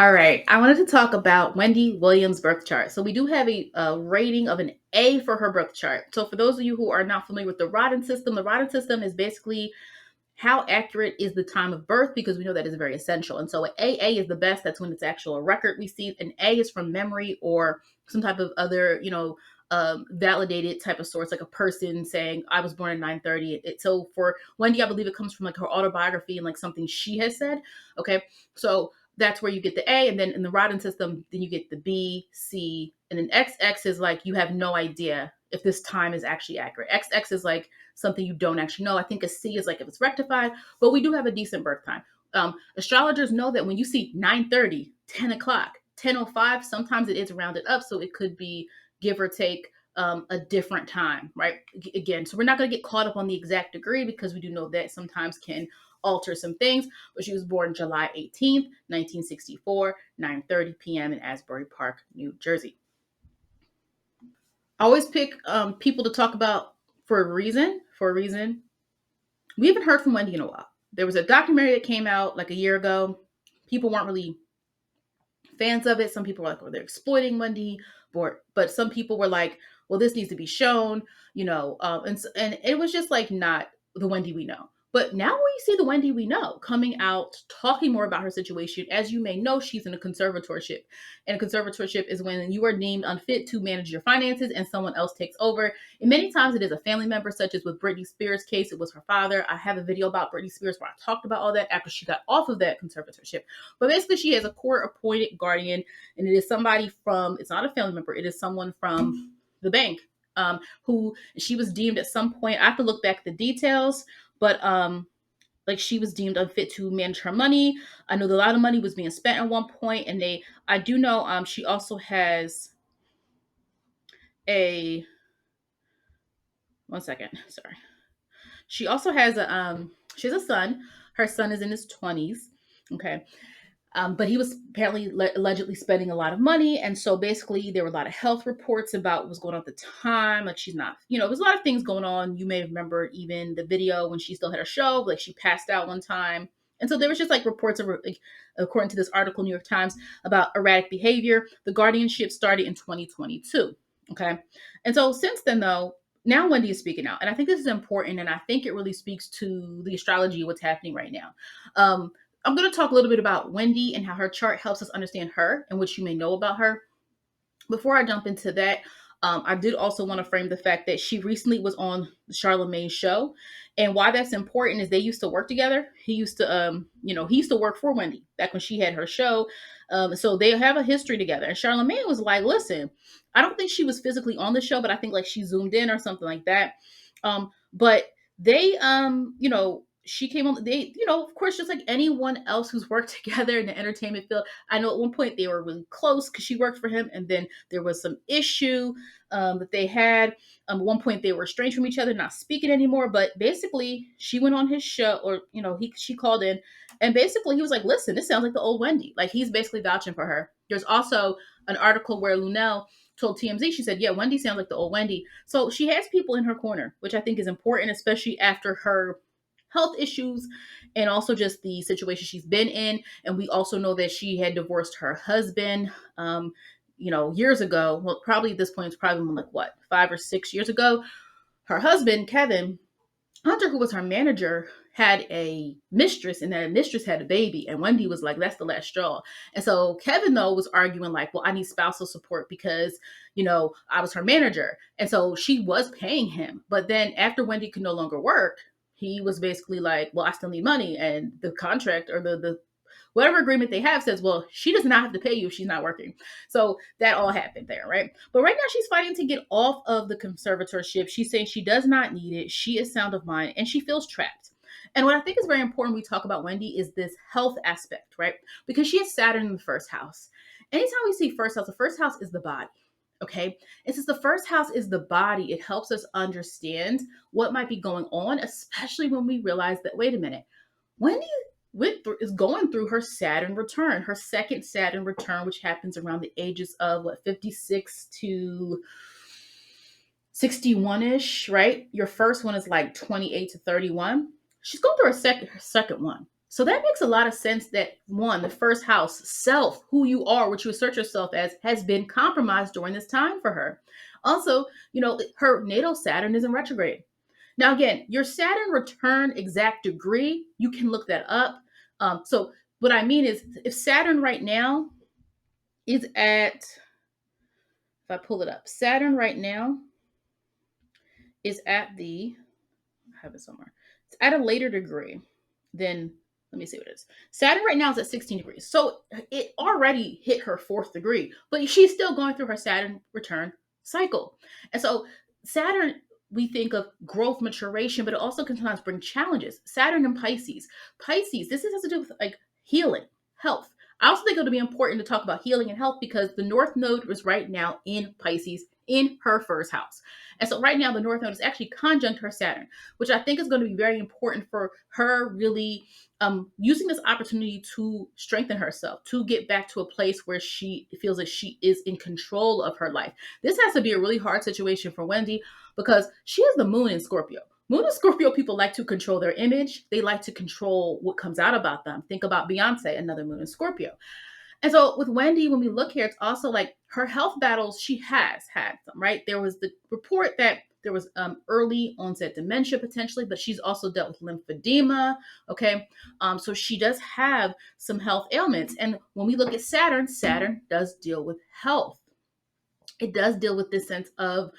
All right, I wanted to talk about Wendy Williams' birth chart. So we do have a rating of an A for her birth chart. So for those of you who are not familiar with the Rodden system is basically how accurate is the time of birth, because we know that is very essential. And so an AA is the best. That's when it's actual record we see. An A is from memory or some type of other, validated type of source, like a person saying I was born in 930. So for Wendy, I believe it comes from like her autobiography and like something she has said. Okay, so that's where you get the A, and then in the Rodden system, then you get the B, C, and then XX is like you have no idea if this time is actually accurate. XX is like something you don't actually know. I think a C is like if it's rectified, but we do have a decent birth time. Astrologers know that when you see 9:30, 10 o'clock, 10:05, sometimes it is rounded up, so it could be give or take a different time, right? Again, so we're not going to get caught up on the exact degree because we do know that sometimes can alter some things. But she was born July 18th, 1964, 9:30 p.m. in Asbury Park, New Jersey. I always pick people to talk about for a reason. For a reason, we haven't heard from Wendy in a while. There was a documentary that came out like a year ago. People weren't really fans of it. Some people were like, "Oh, they're exploiting Wendy," but some people were like, "Well, this needs to be shown," and it was just like not the Wendy we know. But now we see the Wendy we know coming out, talking more about her situation. As you may know, she's in a conservatorship. And a conservatorship is when you are deemed unfit to manage your finances and someone else takes over. And many times it is a family member, such as with Britney Spears' case, it was her father. I have a video about Britney Spears where I talked about all that after she got off of that conservatorship. But basically, she has a court appointed guardian, and it is somebody from, it's not a family member, it is someone from the bank who she was deemed at some point. I have to look back at the details, but like she was deemed unfit to manage her money. I know that a lot of money was being spent at one point, and I do know she also has a, one second, sorry. She also has she has a son. Her son is in his 20s. Okay. But he was apparently allegedly spending a lot of money. And so basically, there were a lot of health reports about what was going on at the time. Like, she's not, there's a lot of things going on. You may remember even the video when she still had a show, like, she passed out one time. And so there was just like reports of, like, according to this article, New York Times, about erratic behavior. The guardianship started in 2022. Okay. And so since then, though, now Wendy is speaking out. And I think this is important. And I think it really speaks to the astrology of what's happening right now. I'm going to talk a little bit about Wendy and how her chart helps us understand her and what you may know about her. Before I jump into that, I did also want to frame the fact that she recently was on the Charlemagne's show, and why that's important is they used to work together. He used to, he used to work for Wendy back when she had her show, so they have a history together. And Charlemagne was like, "Listen, I don't think she was physically on the show, but I think like she zoomed in or something like that." But they, she came on. They, of course, just like anyone else who's worked together in the entertainment field. I know at one point they were really close because she worked for him, and then there was some issue that they had. At one point, they were estranged from each other, not speaking anymore. But basically, she went on his show, or she called in, and basically he was like, "Listen, this sounds like the old Wendy." Like, he's basically vouching for her. There's also an article where Lunel told TMZ, she said, "Yeah, Wendy sounds like the old Wendy." So she has people in her corner, which I think is important, especially after her health issues and also just the situation she's been in. And we also know that she had divorced her husband, years ago. Well, probably at this point, it's probably like what, 5 or 6 years ago. Her husband, Kevin Hunter, who was her manager, had a mistress, and that mistress had a baby. And Wendy was like, "That's the last straw." And so Kevin, though, was arguing like, "Well, I need spousal support because, I was her manager." And so she was paying him. But then after Wendy could no longer work, he was basically like, "Well, I still need money." And the contract, or the whatever agreement they have, says, "Well, she does not have to pay you if she's not working." So that all happened there, right? But right now she's fighting to get off of the conservatorship. She's saying she does not need it. She is sound of mind, and she feels trapped. And what I think is very important when we talk about Wendy is this health aspect, right? Because she has Saturn in the first house. Anytime we see first house, the first house is the body. Okay. And since the first house is the body, it helps us understand what might be going on, especially when we realize that, wait a minute, Wendy is going through her Saturn return, her second Saturn return, which happens around the ages of 56 to 61-ish, right? Your first one is like 28 to 31. She's going through her second one. So that makes a lot of sense that one, the first house, self, who you are, what you assert yourself as, has been compromised during this time for her. Also, her natal Saturn is in retrograde. Now, again, your Saturn return exact degree, you can look that up. So, what I mean is, if Saturn right now is at, if I pull it up, Saturn right now is at the, I have it somewhere, it's at a later degree than, let me see what it is. Saturn right now is at 16 degrees. So it already hit her fourth degree, but she's still going through her Saturn return cycle. And so Saturn, we think of growth, maturation, but it also can sometimes bring challenges. Saturn and Pisces. Pisces, this has to do with like healing, health. I also think it'll be important to talk about healing and health because the North Node is right now in Pisces in her first house. And so right now the North Node is actually conjunct her Saturn, which I think is going to be very important for her really using this opportunity to strengthen herself, to get back to a place where she feels that she is in control of her life. This has to be a really hard situation for Wendy because she has the moon in Scorpio. Moon and Scorpio people like to control their image. They like to control what comes out about them. Think about Beyonce, another moon in Scorpio. And so with Wendy, when we look here, it's also like her health battles, she has had some, right? There was the report that there was early onset dementia potentially, but she's also dealt with lymphedema. Okay. So she does have some health ailments. And when we look at Saturn, Saturn does deal with health. It does deal with this sense of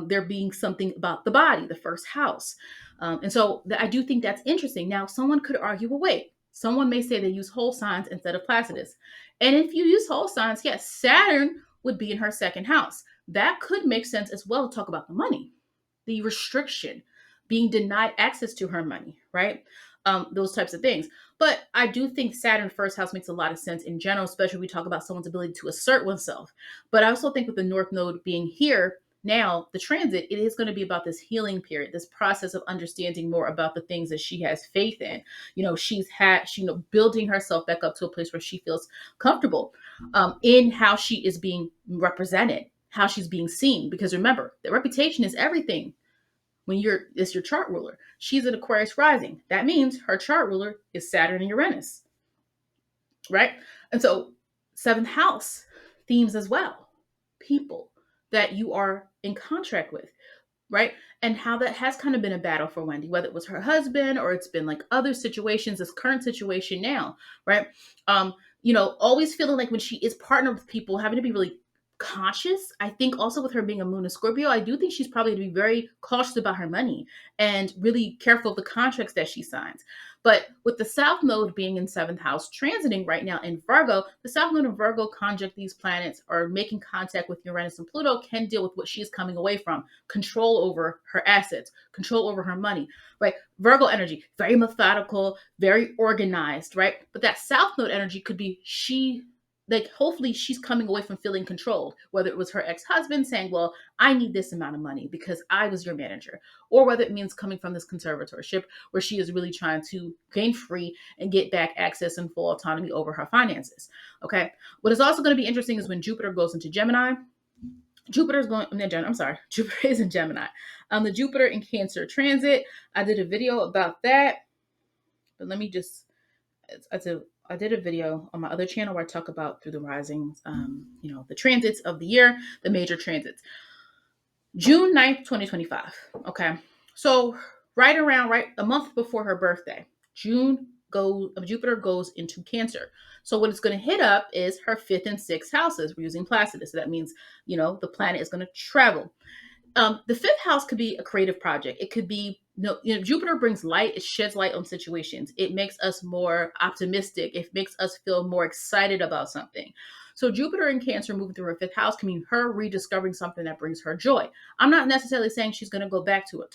there being something about the body, the first house. And so I do think that's interesting. Now, someone could argue, well, wait, someone may say they use whole signs instead of Placidus. And if you use whole signs, yes, Saturn would be in her second house. That could make sense as well to talk about the money, the restriction, being denied access to her money, right? Those types of things. But I do think Saturn first house makes a lot of sense in general, especially when we talk about someone's ability to assert oneself. But I also think with the North Node being here now, the transit, it is going to be about this healing period, this process of understanding more about the things that she has faith in. Building herself back up to a place where she feels comfortable in how she is being represented, how she's being seen. Because remember, the reputation is everything. It's your chart ruler. She's an Aquarius rising. That means her chart ruler is Saturn and Uranus, right? And so seventh house themes as well. People that you are in contract with, right? And how that has kind of been a battle for Wendy, whether it was her husband or it's been like other situations, this current situation now, right? Always feeling like when she is partnered with people, having to be really conscious. I think also with her being a moon in Scorpio, I do think she's probably going to be very cautious about her money and really careful of the contracts that she signs. But with the South Node being in seventh house, transiting right now in Virgo, the South Node and Virgo conjunct these planets or making contact with Uranus and Pluto can deal with what she's coming away from, control over her assets, control over her money, right? Virgo energy, very methodical, very organized, right? But that South Node energy could be hopefully she's coming away from feeling controlled, whether it was her ex-husband saying, well, I need this amount of money because I was your manager, or whether it means coming from this conservatorship where she is really trying to gain free and get back access and full autonomy over her finances. Okay. What is also going to be interesting is when Jupiter goes into Gemini. Jupiter is in Gemini. The Jupiter in Cancer transit. I did a video about that, but let me just, I did a video on my other channel where I talk about through the risings, the transits of the year, the major transits. June 9th, 2025. Okay. So right a month before her birthday, Jupiter goes into Cancer. So what it's going to hit up is her fifth and sixth houses. We're using Placidus. So that means, the planet is going to travel. The fifth house could be a creative project. It could be, Jupiter brings light. It sheds light on situations. It makes us more optimistic. It makes us feel more excited about something. So Jupiter in Cancer moving through her fifth house can mean her rediscovering something that brings her joy. I'm not necessarily saying she's going to go back to a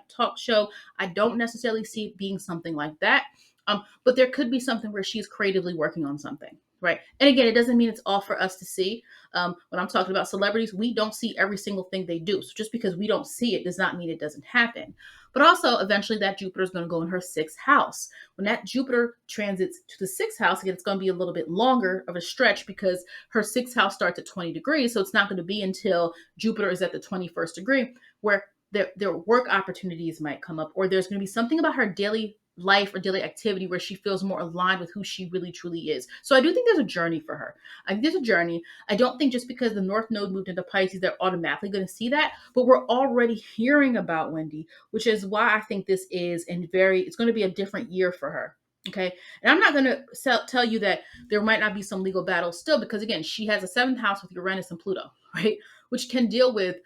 talk show. I don't necessarily see it being something like that. But there could be something where she's creatively working on something. Right. And again, it doesn't mean it's all for us to see. When I'm talking about celebrities, we don't see every single thing they do. So just because we don't see it does not mean it doesn't happen. But also, eventually, that Jupiter is going to go in her sixth house. When that Jupiter transits to the sixth house, again, it's going to be a little bit longer of a stretch because her sixth house starts at 20 degrees. So it's not going to be until Jupiter is at the 21st degree where their work opportunities might come up, or there's going to be something about her daily life or daily activity where she feels more aligned with who she really truly is. So I do think there's a journey for her. I think there's a journey. I don't think just because the North Node moved into Pisces, they're automatically going to see that. But we're already hearing about Wendy, which is why I think this is it's going to be a different year for her. Okay. And I'm not going to tell you that there might not be some legal battles still, because again, she has a seventh house with Uranus and Pluto, right? Which can deal with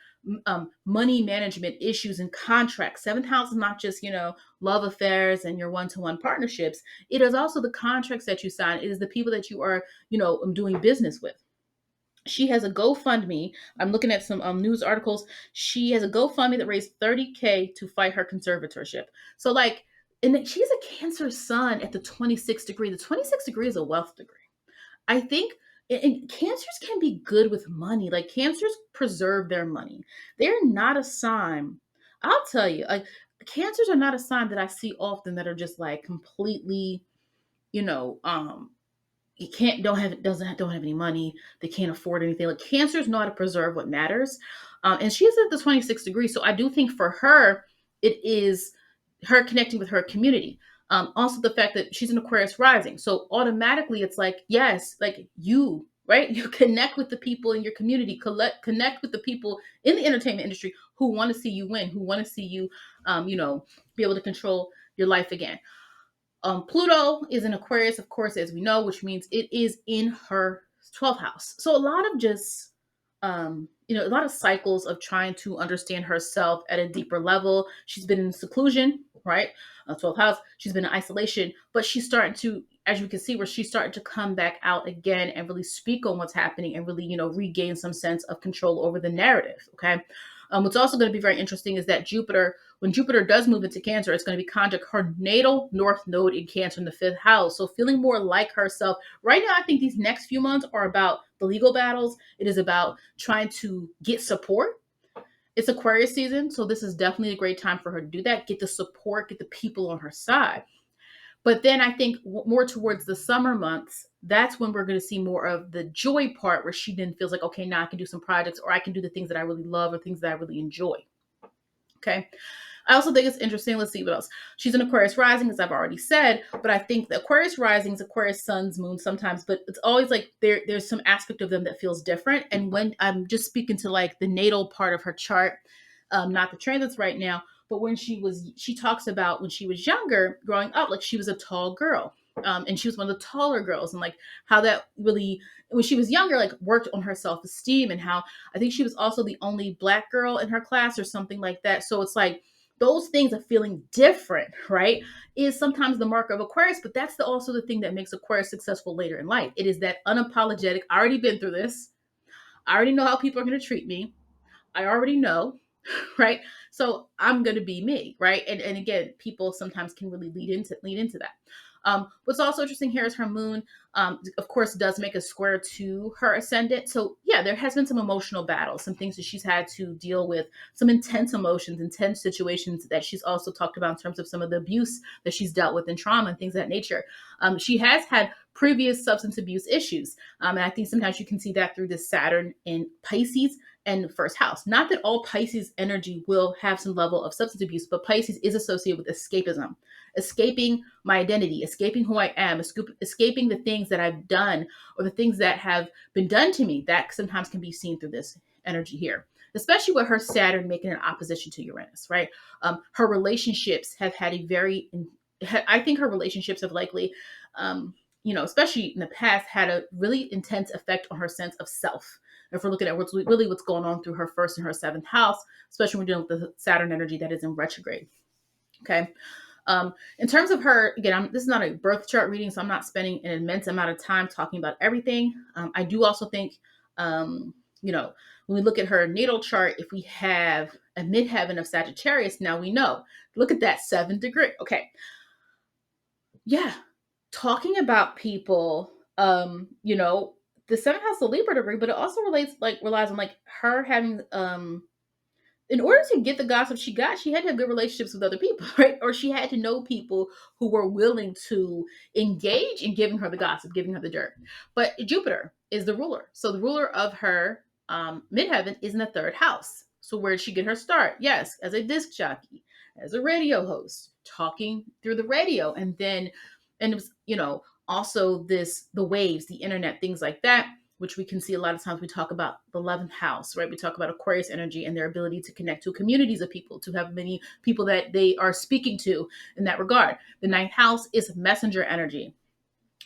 money management issues and contracts. Seventh house is not just, love affairs and your one-to-one partnerships. It is also the contracts that you sign. It is the people that you are, doing business with. She has a GoFundMe. I'm looking at some news articles. She has a GoFundMe that raised 30K to fight her conservatorship. So like, and she's a Cancer sun at the 26th degree. The 26th degree is a wealth degree. I think and cancers can be good with money. Like cancers preserve their money. They're not a sign. I'll tell you, like cancers are not a sign that I see often that are just like completely, you know, you can't don't have any money. They can't afford anything. Like cancers know how to preserve what matters. And she's at the 26th degree. So I do think for her, it is her connecting with her community. Also the fact that she's an Aquarius rising. So automatically it's like, yes, like you, right? You connect with the people in your community, connect with the people in the entertainment industry who want to see you win, who want to see you, be able to control your life again. Pluto is in Aquarius, of course, as we know, which means it is in her 12th house. So a lot of just, a lot of cycles of trying to understand herself at a deeper level. She's been in seclusion, right? 12th house. She's been in isolation, but she's starting to, as you can see, where she's starting to come back out again and really speak on what's happening and really, regain some sense of control over the narrative. Okay. What's also going to be very interesting is that when Jupiter does move into Cancer, it's going to be conjunct her natal North Node in Cancer in the 5th house. So feeling more like herself. Right now, I think these next few months are about the legal battles. It is about trying to get support. It's Aquarius season, so this is definitely a great time for her to do that. Get the support, get the people on her side. But then I think more towards the summer months, that's when we're going to see more of the joy part where she then feels like, okay, now I can do some projects or I can do the things that I really love or things that I really enjoy. Okay. I also think it's interesting. Let's see what else. She's an Aquarius rising, as I've already said, but I think the Aquarius risings, Aquarius suns, moon sometimes, but it's always like there's some aspect of them that feels different. And when I'm just speaking to like the natal part of her chart, not the transits right now, but when she talks about when she was younger, growing up, like she was a tall girl. And she was one of the taller girls, and like how that really, when she was younger, like worked on her self-esteem, and how I think she was also the only Black girl in her class or something like that. So it's like those things of feeling different, right, is sometimes the mark of Aquarius, but that's also the thing that makes Aquarius successful later in life. It is that unapologetic, I already been through this. I already know how people are going to treat me. I already know, right? So I'm going to be me, right? And again, people sometimes can really lead into that. What's also interesting here is her moon, of course, does make a square to her ascendant. So yeah, there has been some emotional battles, some things that she's had to deal with, some intense emotions, intense situations that she's also talked about in terms of some of the abuse that she's dealt with and trauma and things of that nature. She has had previous substance abuse issues. And I think sometimes you can see that through this Saturn in Pisces and the first house. Not that all Pisces energy will have some level of substance abuse, but Pisces is associated with escapism, escaping my identity, escaping who I am, escaping the things that I've done or the things that have been done to me. That sometimes can be seen through this energy here, especially with her Saturn making an opposition to Uranus, right? Her relationships have had I think her relationships have likely, especially in the past, had a really intense effect on her sense of self. If we're looking at what's going on through her first and her seventh house, especially when we're dealing with the Saturn energy that is in retrograde. Okay. In terms of her, again, this is not a birth chart reading, so I'm not spending an immense amount of time talking about everything. I do also think, when we look at her natal chart, if we have a midheaven of Sagittarius, now we know. Look at that 7th degree. Okay. Yeah. Talking about people, the 7th house of Libra degree, but it also relies on like her having, in order to get the gossip she got, she had to have good relationships with other people, right? Or she had to know people who were willing to engage in giving her the gossip, giving her the dirt. But Jupiter is the ruler. So the ruler of her midheaven is in the 3rd house. So where did she get her start? Yes, as a disc jockey. as a radio host, talking through the radio. And it was, also the waves, the internet, things like that, which we can see a lot of times. We talk about the 11th house, right? We talk about Aquarius energy and their ability to connect to communities of people, to have many people that they are speaking to in that regard. The ninth house is messenger energy.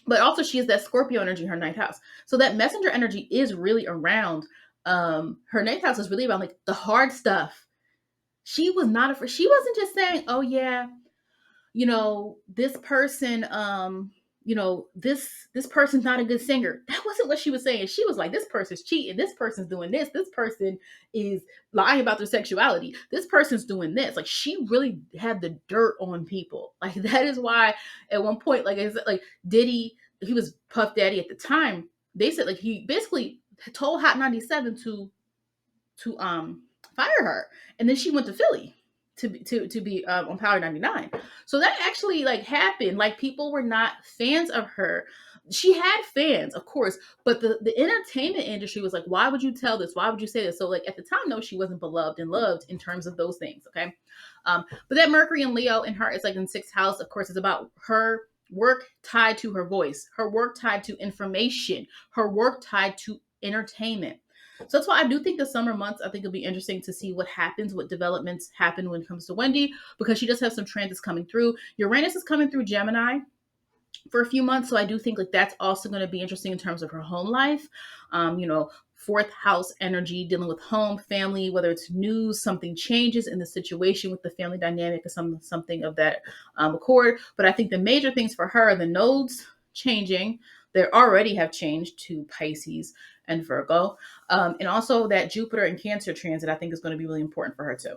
But also she has that Scorpio energy in her ninth house. So that messenger energy is really around, her ninth house is really around like the hard stuff. She was not afraid. She wasn't just saying, oh yeah, this person, this person's not a good singer. That wasn't what she was saying. She was like, this person's cheating, this person's doing this person is lying about their sexuality, this person's doing this. Like, she really had the dirt on people. Like, that is why at one point, like I said, like Diddy, he was Puff Daddy at the time. They said like he basically told Hot 97 to fire her, and then she went to Philly to be on Power 99. So that actually like happened. Like, people were not fans of her. She had fans, of course, but the entertainment industry was like, why would you tell this? Why would you say this? So like at the time, no, she wasn't beloved and loved in terms of those things. Okay, but that Mercury and Leo in her is like in sixth house. Of course, it's about her work tied to her voice, her work tied to information, her work tied to entertainment. So that's why I do think the summer months, I think it'll be interesting to see what happens, what developments happen when it comes to Wendy, because she does have some transits coming through. Uranus is coming through Gemini for a few months. So I do think like that's also going to be interesting in terms of her home life. Fourth house energy, dealing with home, family, whether it's news, something changes in the situation with the family dynamic or something of that accord. But I think the major things for her are the nodes changing. They already have changed to Pisces and Virgo. And also that Jupiter and Cancer transit, I think is going to be really important for her too.